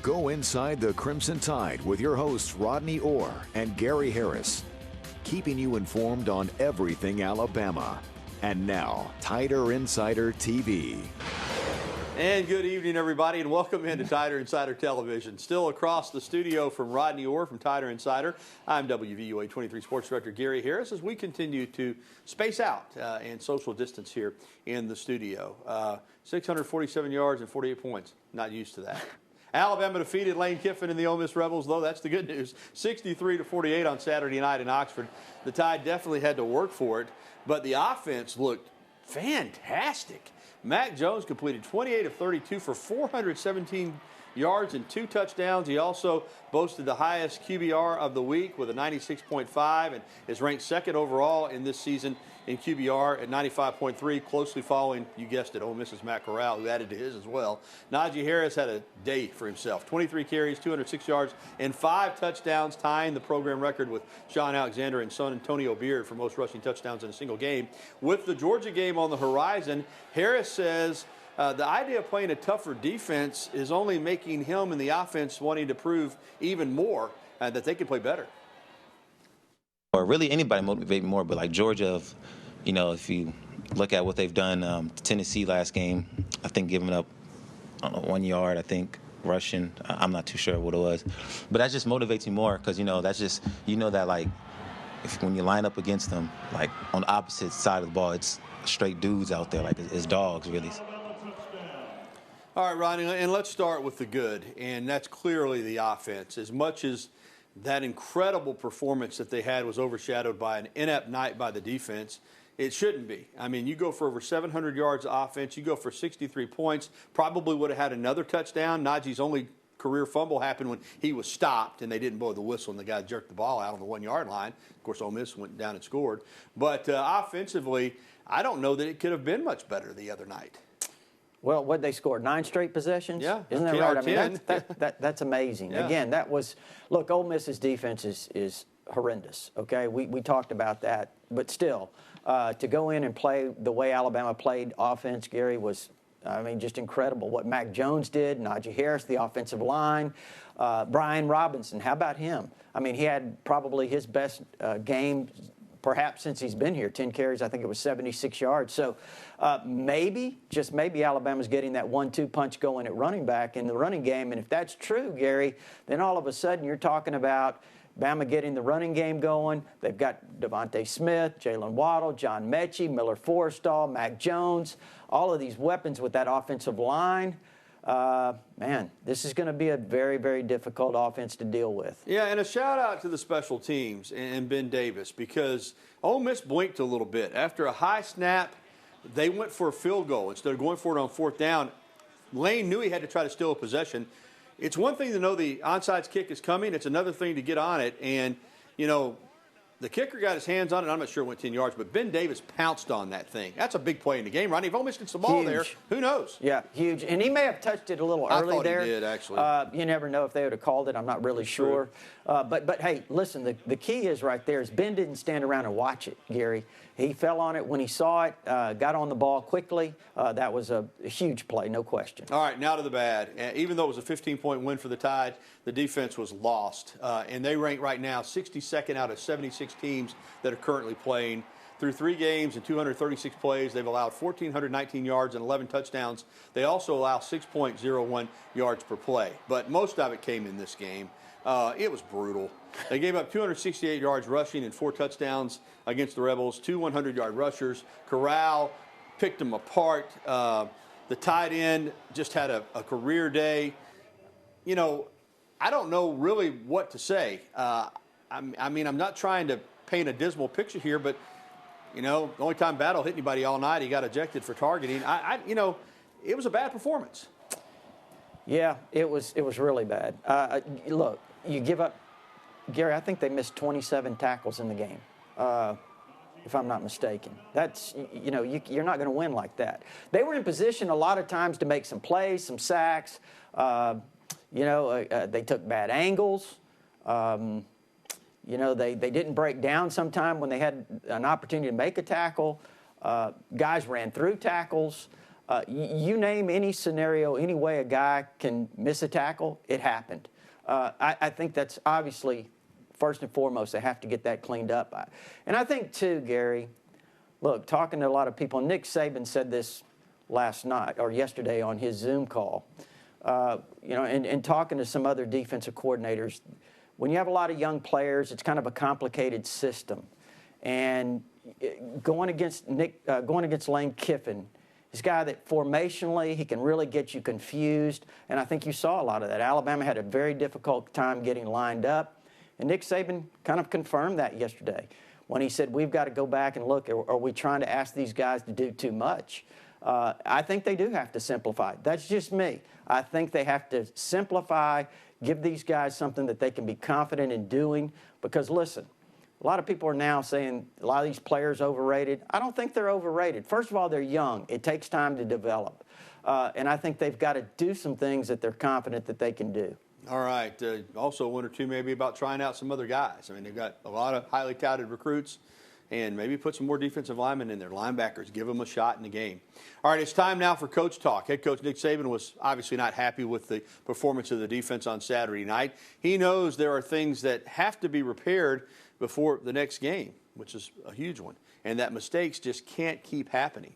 Go inside the Crimson Tide with your hosts Rodney Orr and Gary Harris, keeping you informed on everything Alabama. And now, Tider Insider TV. And good evening, everybody, and welcome into Tider Insider Television. Still across the studio from Rodney Orr from Tider Insider, I'm WVUA 23 Sports Director Gary Harris as we continue to space out and social distance here in the studio. 647 yards and 48 points. Not used to that. Alabama defeated Lane Kiffin and the Ole Miss Rebels, though that's the good news. 63-48 on Saturday night in Oxford. The Tide definitely had to work for it, but the offense looked fantastic. Mac Jones completed 28 of 32 for 417 yards and 2 touchdowns. He also boasted the highest QBR of the week with a 96.5 and is ranked second overall in this season in QBR at 95.3, closely following, you guessed it, Ole Miss's Matt Corral, who added to his as well. Najee Harris had a day for himself. 23 carries, 206 yards, and 5 touchdowns, tying the program record with Sean Alexander and son Antonio Beard for most rushing touchdowns in a single game. With the Georgia game on the horizon, Harris says the idea of playing a tougher defense is only making him and the offense wanting to prove even more that they can play better. Or really anybody motivate more, but like Georgia, you know, if you look at what they've done, Tennessee last game, I think giving up 1 yard, I think, rushing. I'm not too sure what it was. But that just motivates me more because, you know, that's just, you know that, like, when you line up against them, like, on the opposite side of the ball, it's straight dudes out there, like, it's dogs, really. All right, Ronnie, and let's start with the good, and that's clearly the offense. As much as that incredible performance that they had was overshadowed by an inept night by the defense, it shouldn't be. I mean, you go for over 700 yards of offense, you go for 63 points, probably would have had another touchdown. Najee's only career fumble happened when he was stopped and they didn't blow the whistle and the guy jerked the ball out on the 1 yard line. Of course, Ole Miss went down and scored. But offensively, I don't know that it could have been much better the other night. Well, what they scored, 9 straight possessions? Yeah. Isn't that right? I mean, that's amazing. Yeah. Again, that was, look, Ole Miss's defense is horrendous, okay? We talked about that. But still, to go in and play the way Alabama played offense, Gary, was, I mean, just incredible. What Mac Jones did, Najee Harris, the offensive line, Brian Robinson, how about him? I mean, he had probably his best game perhaps since he's been here. 10 carries, I think it was 76 yards. So maybe, just maybe, Alabama's getting that 1-2 punch going at running back in the running game. And if that's true, Gary, then all of a sudden you're talking about Bama getting the running game going. They've got Devontae Smith, Jalen Waddle, John Mechie, Miller Forrestall, Mac Jones, all of these weapons with that offensive line. Man, this is going to be a very, very difficult offense to deal with. Yeah, and a shout-out to the special teams and Ben Davis because Ole Miss blinked a little bit. After a high snap, they went for a field goal instead of going for it on 4th down. Lane knew he had to try to steal a possession. It's one thing to know the onside kick is coming. It's another thing to get on it. And, you know, the kicker got his hands on it. I'm not sure it went 10 yards, but Ben Davis pounced on that thing. That's a big play in the game, Ronnie. If Ole Miss gets the ball there, who knows? Yeah, huge. And he may have touched it a little early there. I thought he did, actually. You never know if they would have called it. I'm not really sure. But hey, listen, the key is right there is Ben didn't stand around and watch it, Gary. He fell on it when he saw it, got on the ball quickly. That was a huge play, no question. All right, now to the bad. Even though it was a 15-point win for the Tide, the defense was lost. And they rank right now 62nd out of 76 teams that are currently playing. Through 3 games and 236 plays, they've allowed 1,419 yards and 11 touchdowns. They also allow 6.01 yards per play. But most of it came in this game. It was brutal. They gave up 268 yards rushing and 4 touchdowns against the Rebels, 2 100-yard rushers. Corral picked them apart. The tight end just had a career day. You know, I don't know really what to say. I mean, I'm not trying to paint a dismal picture here, but, you know, the only time Battle hit anybody all night, he got ejected for targeting. You know, it was a bad performance. Yeah, it was really bad. Look, you give up, Gary, I think they missed 27 tackles in the game, if I'm not mistaken. That's, you know, you're not going to win like that. They were in position a lot of times to make some plays, some sacks. You know, they took bad angles. You know, they didn't break down sometime when they had an opportunity to make a tackle. Guys ran through tackles. You name any scenario, any way a guy can miss a tackle, it happened. I think that's obviously, first and foremost, they have to get that cleaned up. And I think, too, Gary, look, talking to a lot of people, Nick Saban said this last night or yesterday on his Zoom call, and talking to some other defensive coordinators, when you have a lot of young players, it's kind of a complicated system. And going against Lane Kiffin, he's a guy that formationally, he can really get you confused, and I think you saw a lot of that. Alabama had a very difficult time getting lined up, and Nick Saban kind of confirmed that yesterday when he said, we've got to go back and look, are we trying to ask these guys to do too much? I think they do have to simplify. That's just me. I think they have to simplify, give these guys something that they can be confident in doing, because listen, a lot of people are now saying a lot of these players overrated. I don't think they're overrated. First of all, they're young. It takes time to develop. And I think they've got to do some things that they're confident that they can do. All right. Also, one or two maybe about trying out some other guys. I mean, they've got a lot of highly touted recruits, and maybe put some more defensive linemen in there, linebackers, give them a shot in the game. All right, it's time now for Coach Talk. Head coach Nick Saban was obviously not happy with the performance of the defense on Saturday night. He knows there are things that have to be repaired before the next game, which is a huge one, and that mistakes just can't keep happening.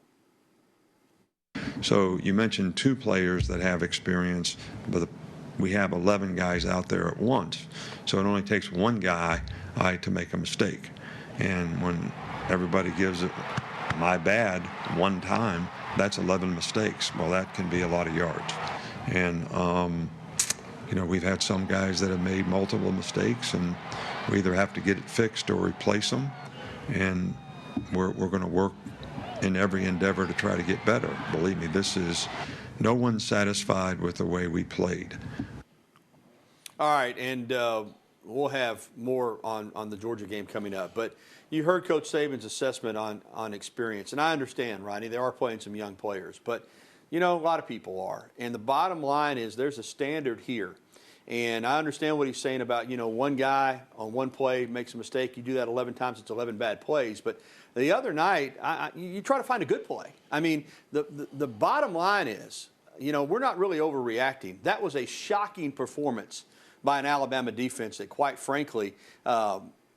So you mentioned two players that have experience, but we have 11 guys out there at once. So it only takes one guy to make a mistake. And when everybody gives it my bad one time, that's 11 mistakes. Well, that can be a lot of yards. And, we've had some guys that have made multiple mistakes, and we either have to get it fixed or replace them. And we're going to work in every endeavor to try to get better. Believe me, no one's satisfied with the way we played. All right, and we'll have more on the Georgia game coming up. But you heard Coach Saban's assessment on experience. And I understand, Rodney, they are playing some young players. But, a lot of people are. And the bottom line is there's a standard here. And I understand what he's saying about, one guy on one play makes a mistake. You do that 11 times, it's 11 bad plays. But the other night, you try to find a good play. I mean, the bottom line is, we're not really overreacting. That was a shocking performance by an Alabama defense that, quite frankly,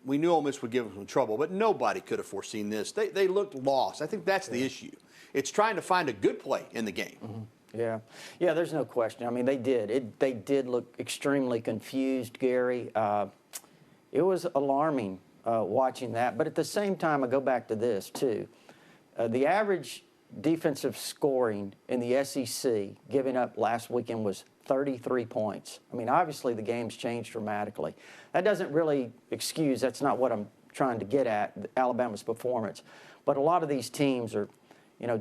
we knew Ole Miss would give them some trouble, but nobody could have foreseen this. They looked lost. I think that's the issue. It's trying to find a good play in the game. Mm-hmm. Yeah, there's no question. I mean, they did. They did look extremely confused, Gary. It was alarming watching that. But at the same time, I go back to this, too. The average defensive scoring in the SEC given up last weekend was 33 points. I mean, obviously the game's changed dramatically. That doesn't really excuse, that's not what I'm trying to get at, Alabama's performance. But a lot of these teams are,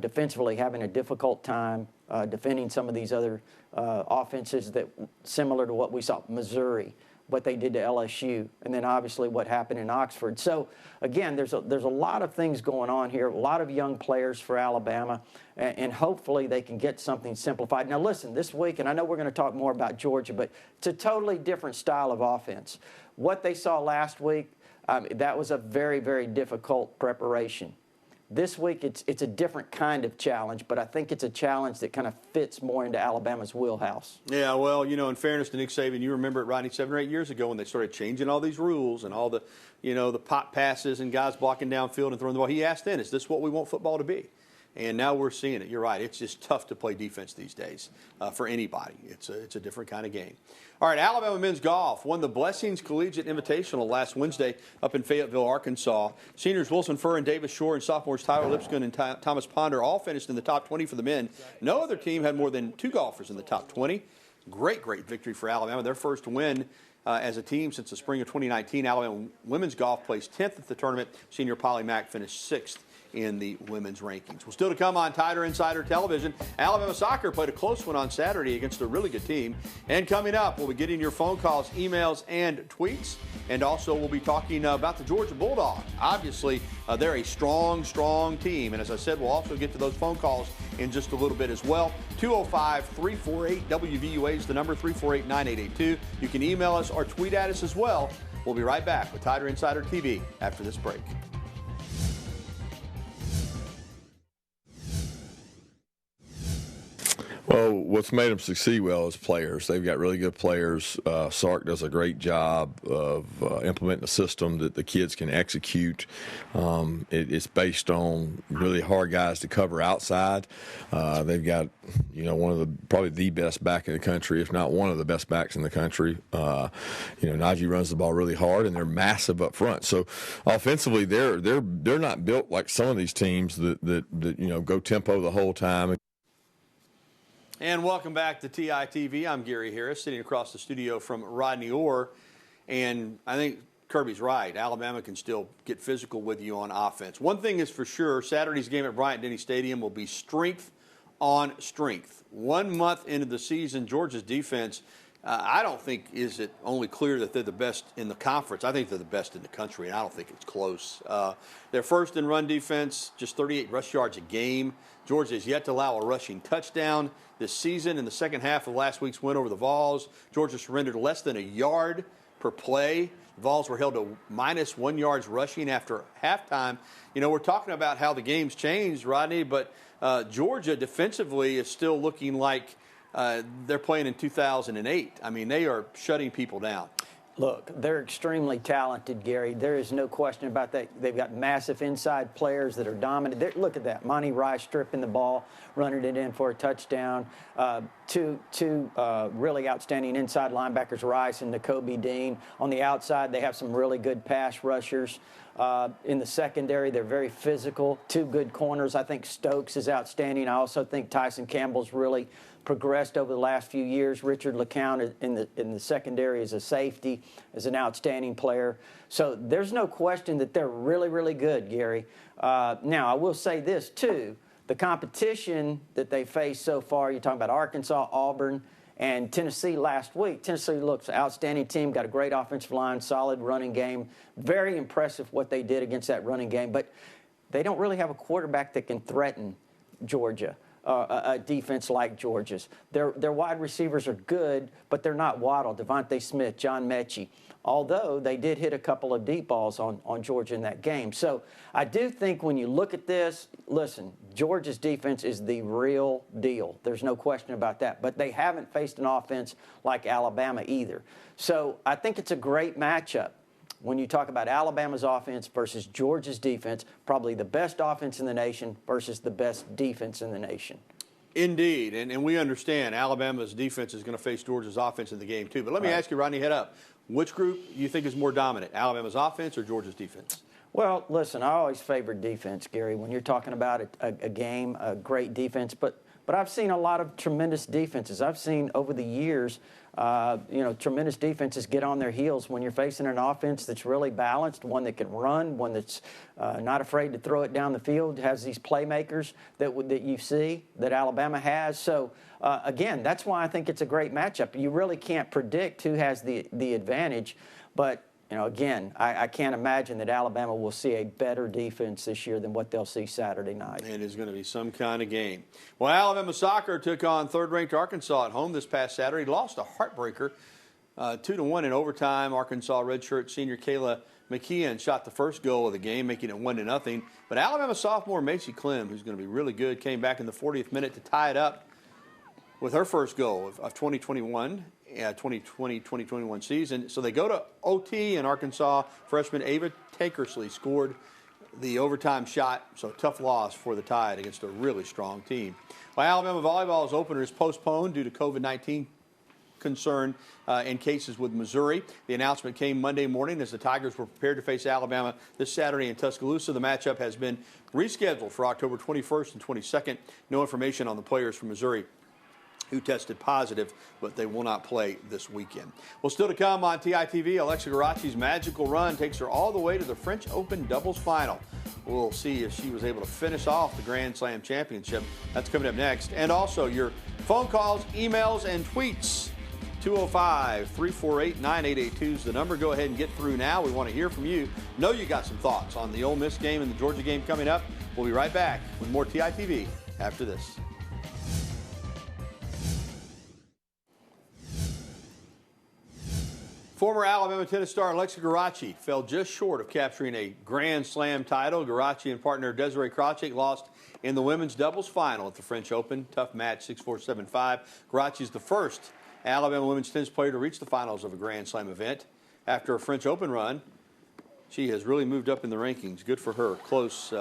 defensively having a difficult time defending some of these other offenses that similar to what we saw Missouri, what they did to LSU, and then obviously what happened in Oxford. So, again, there's a lot of things going on here, a lot of young players for Alabama, and hopefully they can get something simplified. Now, listen, this week, and I know we're going to talk more about Georgia, but it's a totally different style of offense. What they saw last week, that was a very, very difficult preparation. This week, it's a different kind of challenge, but I think it's a challenge that kind of fits more into Alabama's wheelhouse. Yeah, well, in fairness to Nick Saban, you remember it, Rodney, 7 or 8 years ago when they started changing all these rules and all the, the pop passes and guys blocking downfield and throwing the ball. He asked then, is this what we want football to be? And now we're seeing it. You're right. It's just tough to play defense these days for anybody. It's a different kind of game. All right, Alabama men's golf won the Blessings Collegiate Invitational last Wednesday up in Fayetteville, Arkansas. Seniors Wilson Furr and Davis Shore and sophomores Tyler Lipscomb and Thomas Ponder all finished in the top 20 for the men. No other team had more than 2 golfers in the top 20. Great victory for Alabama. Their first win as a team since the spring of 2019. Alabama women's golf placed 10th at the tournament. Senior Polly Mack finished 6th in the women's rankings. Well, still to come on Tider Insider Television, Alabama soccer played a close one on Saturday against a really good team. And coming up, we'll be getting your phone calls, emails, and tweets. And also, we'll be talking about the Georgia Bulldogs. Obviously, they're a strong, strong team. And as I said, we'll also get to those phone calls in just a little bit as well. 205-348-WVUA is the number, 348-9882. You can email us or tweet at us as well. We'll be right back with Tider Insider TV after this break. Well, what's made them succeed well is players. They've got really good players. Sark does a great job of implementing a system that the kids can execute. It's based on really hard guys to cover outside. They've got, one of probably the best back in the country, if not one of the best backs in the country. Najee runs the ball really hard, and they're massive up front. So offensively, they're not built like some of these teams that go tempo the whole time. And welcome back to TITV. I'm Gary Harris, sitting across the studio from Rodney Orr. And I think Kirby's right. Alabama can still get physical with you on offense. One thing is for sure, Saturday's game at Bryant-Denny Stadium will be strength on strength. 1 month into the season, Georgia's defense, I don't think is it only clear that they're the best in the conference. I think they're the best in the country, and I don't think it's close. They're first in run defense, just 38 rush yards a game. Georgia has yet to allow a rushing touchdown this season. In the second half of last week's win over the Vols, Georgia surrendered less than a yard per play. The Vols were held to minus 1 yards rushing after halftime. We're talking about how the game's changed, Rodney, but Georgia defensively is still looking like they're playing in 2008. I mean, they are shutting people down. Look, they're extremely talented, Gary. There is no question about that. They've got massive inside players that are dominant. Look at that. Monty Rice stripping the ball, running it in for a touchdown. Two really outstanding inside linebackers, Rice and Nakobe Dean. On the outside, they have some really good pass rushers. In the secondary, they're very physical. Two good corners. I think Stokes is outstanding. I also think Tyson Campbell's really progressed over the last few years. Richard LeCount in the secondary as a safety, is an outstanding player. So there's no question that they're really, really good, Gary. Now, I will say this, too. The competition that they faced so far, you're talking about Arkansas, Auburn, and Tennessee last week. Tennessee looks an outstanding team, got a great offensive line, solid running game. Very impressive what they did against that running game. But they don't really have a quarterback that can threaten Georgia. A defense like Georgia's. Their wide receivers are good, but they're not Waddle, Devontae Smith, John Mechie, although they did hit a couple of deep balls on Georgia in that game. So I do think when you look at this, listen, Georgia's defense is the real deal. There's no question about that. But they haven't faced an offense like Alabama either. So I think it's a great matchup. When you talk about Alabama's offense versus Georgia's defense, probably the best offense in the nation versus the best defense in the nation. Indeed, and we understand Alabama's defense is going to face Georgia's offense in the game too. But let me ask you, Rodney, head up. Which group do you think is more dominant, Alabama's offense or Georgia's defense? Well, listen, I always favored defense, Gary, when you're talking about a game, a great defense. But I've seen a lot of tremendous defenses. I've seen over the years, tremendous defenses get on their heels when you're facing an offense that's really balanced, one that can run, one that's not afraid to throw it down the field, has these playmakers that you see that Alabama has. So, again, that's why I think it's a great matchup. You really can't predict who has the advantage, but again, I can't imagine that Alabama will see a better defense this year than what they'll see Saturday night. It is going to be some kind of game. Well, Alabama soccer took on third-ranked Arkansas at home this past Saturday. Lost a heartbreaker, 2-1 in overtime. Arkansas redshirt senior Kayla McKeon shot the first goal of the game, making it 1-0. But Alabama sophomore Macy Clem, who's going to be really good, came back in the 40th minute to tie it up with her first goal of 2021. 2020-2021 season. So they go to OT, and Arkansas freshman Ava Tankersley scored the overtime shot. So tough loss for the Tide against a really strong team. Well, Alabama volleyball's opener is postponed due to COVID-19 concern and cases with Missouri. The announcement came Monday morning as the Tigers were prepared to face Alabama this Saturday in Tuscaloosa. The matchup has been rescheduled for October 21st and 22nd. No information on the players from Missouri who tested positive, but they will not play this weekend. Well, still to come on TITV, Alexa Garachi's magical run takes her all the way to the French Open doubles final. We'll see if she was able to finish off the Grand Slam Championship. That's coming up next. And also your phone calls, emails, and tweets. 205-348-9882 is the number. Go ahead and get through now. We want to hear from you. Know you got some thoughts on the Ole Miss game and the Georgia game coming up. We'll be right back with more TITV after this. Former Alabama tennis star Alexa Garaci fell just short of capturing a Grand Slam title. Garaci and partner Desiree Krajcik lost in the women's doubles final at the French Open. Tough match, 6-4, 7-5. Garaci is the first Alabama women's tennis player to reach the finals of a Grand Slam event. After a French Open run, she has really moved up in the rankings. Good for her. Close.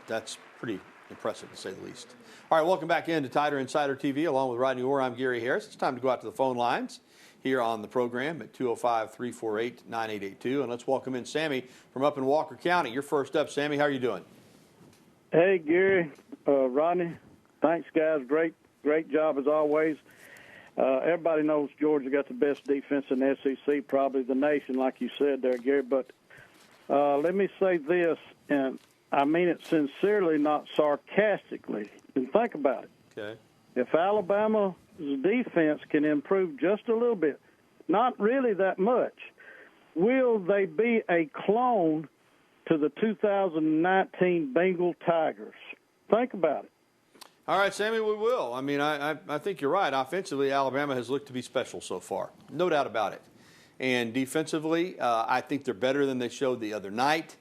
That's pretty impressive, to say the least. All right, welcome back into Tider Insider TV. Along with Rodney Orr, I'm Gary Harris. It's time to go out to the phone lines here on the program at 205-348-9882. And let's welcome in Sammy from up in Walker County. You're first up, Sammy. How are you doing? Hey, Gary, Rodney. Thanks, guys. Great job as always. Everybody knows Georgia got the best defense in the SEC, probably the nation, like you said there, Gary. But let me say this, and I mean it sincerely, not sarcastically. And think about it. Okay. If Alabama's defense can improve just a little bit, not really that much, will they be a clone to the 2019 Bengal Tigers? Think about it. All right, Sammy, we will. I mean, I think you're right. Offensively, Alabama has looked to be special so far. No doubt about it. And defensively, I think they're better than they showed the other night.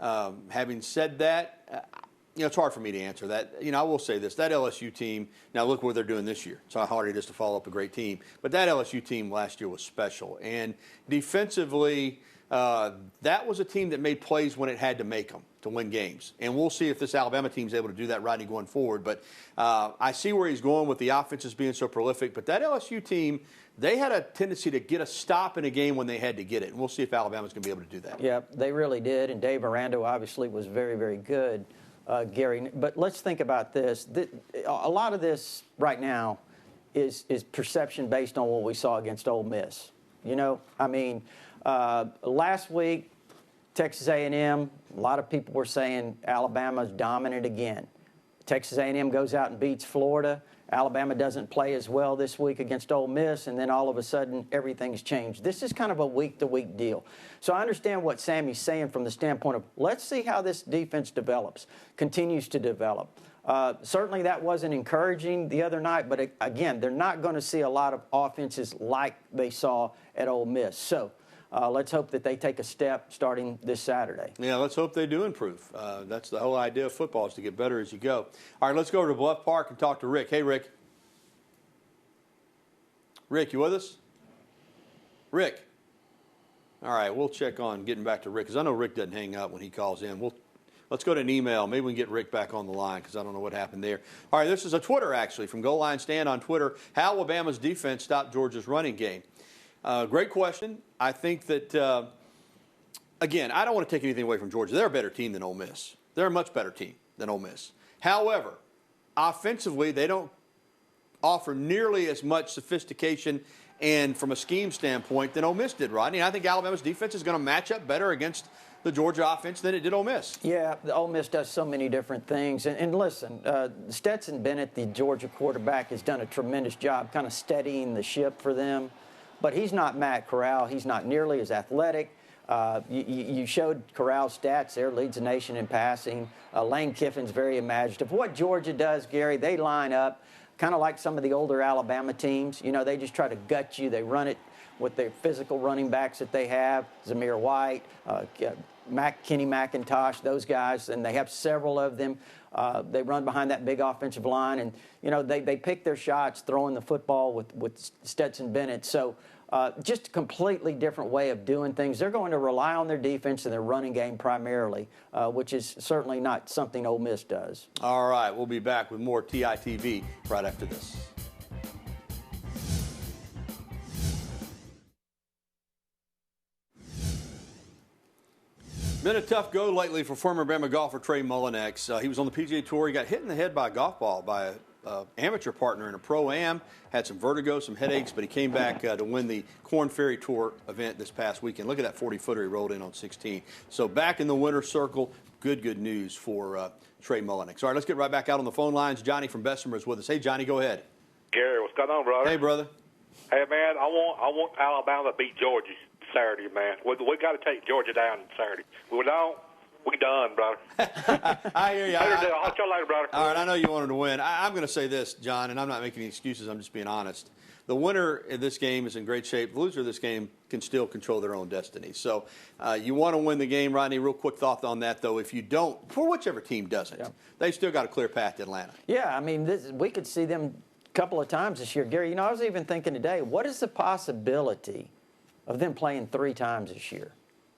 Having said that, it's hard for me to answer that. I will say this. That LSU team, now look what they're doing this year. It's how hard it is to follow up a great team. But that LSU team last year was special. And defensively, that was a team that made plays when it had to make them to win games. And we'll see if this Alabama team is able to do that, Rodney, going forward. But I see where he's going with the offenses being so prolific. But that LSU team, they had a tendency to get a stop in a game when they had to get it. And we'll see if Alabama's going to be able to do that. Yeah, they really did. And Dave Aranda obviously was very, very good, Gary. But let's think about this. A lot of this right now is perception based on what we saw against Ole Miss. Last week, Texas A&M, a lot of people were saying Alabama's dominant again. Texas A&M goes out and beats Florida. Alabama doesn't play as well this week against Ole Miss, and then all of a sudden everything's changed. This is kind of a week-to-week deal. So I understand what Sammy's saying from the standpoint of let's see how this defense develops, continues to develop. Certainly that wasn't encouraging the other night, but again, they're not going to see a lot of offenses like they saw at Ole Miss. So let's hope that they take a step starting this Saturday. Yeah, let's hope they do improve. That's the whole idea of football, is to get better as you go. All right, let's go over to Bluff Park and talk to Rick. Hey, Rick. Rick, you with us? Rick. All right, we'll check on getting back to Rick, because I know Rick doesn't hang up when he calls in. Let's go to an email. Maybe we can get Rick back on the line, because I don't know what happened there. All right, this is a Twitter, actually, from Goal Line Stand on Twitter. How Alabama's defense stopped Georgia's running game. Great question. I think that, again, I don't want to take anything away from Georgia. They're a better team than Ole Miss. They're a much better team than Ole Miss. However, offensively, they don't offer nearly as much sophistication and from a scheme standpoint than Ole Miss did, Rodney. And I think Alabama's defense is going to match up better against the Georgia offense than it did Ole Miss. Yeah, the Ole Miss does so many different things. And listen, Stetson Bennett, the Georgia quarterback, has done a tremendous job kind of steadying the ship for them. But he's not Matt Corral. He's not nearly as athletic. You showed Corral's stats there, leads the nation in passing. Lane Kiffin's very imaginative. What Georgia does, Gary, they line up kind of like some of the older Alabama teams. They just try to gut you. They run it with their physical running backs that they have, Zamir White, Kenny McIntosh, those guys, and they have several of them. They run behind that big offensive line, and they pick their shots throwing the football with Stetson Bennett. So just a completely different way of doing things. They're going to rely on their defense and their running game primarily, which is certainly not something Ole Miss does. All right, we'll be back with more TITV right after this. Been a tough go lately for former Bama golfer Trey Mullinex. He was on the PGA Tour. He got hit in the head by a golf ball by an amateur partner in a Pro-Am. Had some vertigo, some headaches, but he came back to win the Korn Ferry Tour event this past weekend. Look at that 40-footer he rolled in on 16. So back in the winner's circle. Good news for Trey Mullinex. All right, let's get right back out on the phone lines. Johnny from Bessemer is with us. Hey, Johnny, go ahead. Gary, what's going on, brother? Hey, brother. Hey, man, I want Alabama to beat Georgia Saturday, man. We got to take Georgia down Saturday. We don't. We done, brother. I hear you. Later, Dale. I'll tell you later, brother. All right, I know you wanted to win. I'm going to say this, John, and I'm not making any excuses. I'm just being honest. The winner in this game is in great shape. The loser of this game can still control their own destiny. So you want to win the game, Rodney. Real quick thought on that, though. If you don't, for whichever team doesn't, they've still got a clear path to Atlanta. Yeah, I mean, we could see them a couple of times this year. Gary, I was even thinking today, what is the possibility of them playing 3 times this year?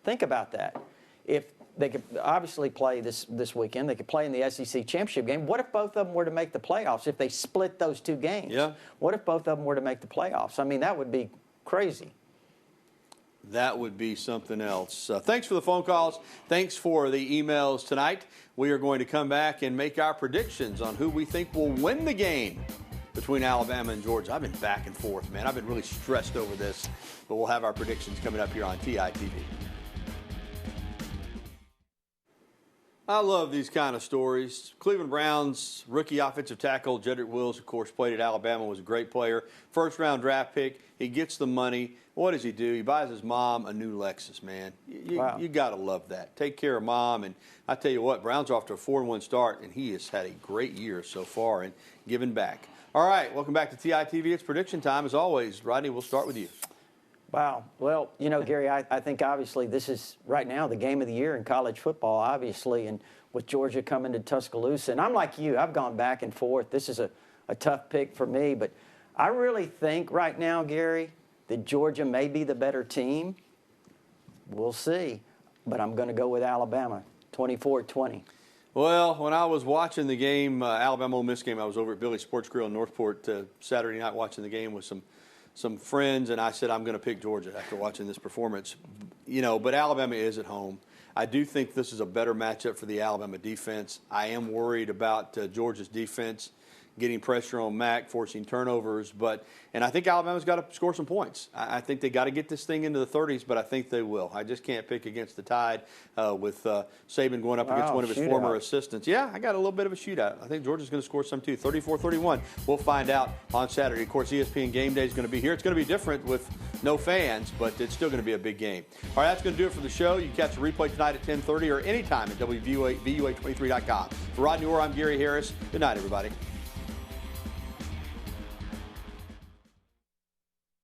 Think about that. If they could obviously play this weekend, they could play in the SEC championship game. What if both of them were to make the playoffs? If they split those 2 games, what if both of them were to make the playoffs? I mean, that would be crazy. That would be something else. Thanks for the phone calls. Thanks for the emails tonight. We are going to come back and make our predictions on who we think will win the game between Alabama and Georgia. I've been back and forth, man. I've been really stressed over this, but we'll have our predictions coming up here on TITV. I love these kind of stories. Cleveland Browns rookie offensive tackle Jedrick Wills, of course, played at Alabama, was a great player. First-round draft pick. He gets the money. What does he do? He buys his mom a new Lexus, man. You got to love that. Take care of mom. And I tell you what, Browns are off to a 4-1 start, and he has had a great year so far and giving back. All right, welcome back to TITV. It's prediction time, as always. Rodney, we'll start with you. Wow. Well, you know, Gary, I think obviously this is right now the game of the year in college football, obviously, and with Georgia coming to Tuscaloosa. And I'm like you. I've gone back and forth. This is a tough pick for me. But I really think right now, Gary, that Georgia may be the better team. We'll see. But I'm going to go with Alabama, 24-20. Well, when I was watching the game, Alabama-Ole Miss game, I was over at Billy's Sports Grill in Northport Saturday night watching the game with some friends, and I said I'm going to pick Georgia after watching this performance. You know, but Alabama is at home. I do think this is a better matchup for the Alabama defense. I am worried about Georgia's defense getting pressure on Mac, forcing turnovers. And I think Alabama's got to score some points. I think they got to get this thing into the 30s, but I think they will. I just can't pick against the Tide with Saban going up against one of his former assistants. Yeah, I got a little bit of a shootout. I think Georgia's going to score some too, 34-31. We'll find out on Saturday. Of course, ESPN Game Day is going to be here. It's going to be different with no fans, but it's still going to be a big game. All right, that's going to do it for the show. You can catch a replay tonight at 10:30 or anytime at WVUA23.com. For Rodney Orr, I'm Gary Harris. Good night, everybody.